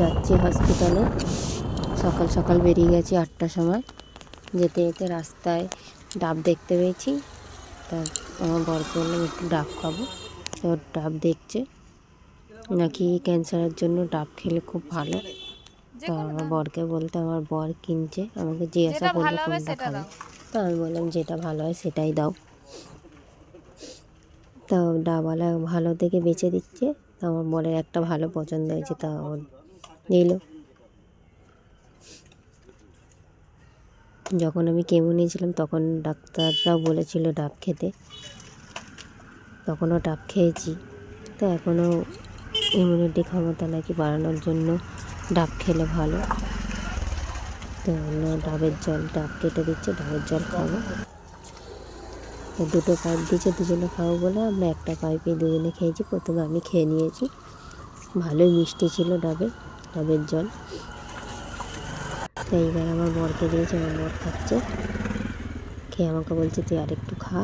যাচ্ছি হসপিটালে। সকাল সকাল বেরিয়ে গেছি 8টার সময়। যেতে যেতে রাস্তায় ডাব দেখতে পেয়েছি। তা আমার বরকে বললাম একটু ডাব খাবো। তো ডাব দেখছে নাকি ক্যান্সারের জন্য ডাব খেলে খুব ভালো। তা আমার বরকে বলতে আমার বর কিনছে, আমাকে জিজ্ঞাসা করলো কোনটা খাবে। তো আমি বললাম যেটা ভালো হয় সেটাই দাও। তা ডাবওয়ালা ভালো দেখে বেছে দিচ্ছে। তা আমার বরের একটা ভালো পছন্দ হয়েছে, তা নিল। যখন আমি কেমো নিয়েছিলাম তখন ডাক্তাররাও বলেছিল ডাব খেতে, তখনও ডাব খেয়েছি। তো এখনও ইমিউনিটি ক্ষমতা নাকি বাড়ানোর জন্য ডাব খেলে ভালো। তো ডাবের জল, ডাব কেটে দিচ্ছে, ডাবের জল খাবো। তো দুটো পাইপ দিয়েছে, দুজনে খাবো বলে আমরা একটা পাইপে দুজনে খেয়েছি। প্রথমে আমি খেয়ে নিয়েছি, ভালোই মিষ্টি ছিল ডাবের জল। তো এইবার আমার বরকে দিয়েছে, আমার বর খাচ্ছে। খেয়ে আমাকে বলছে তুই আরেকটু খা।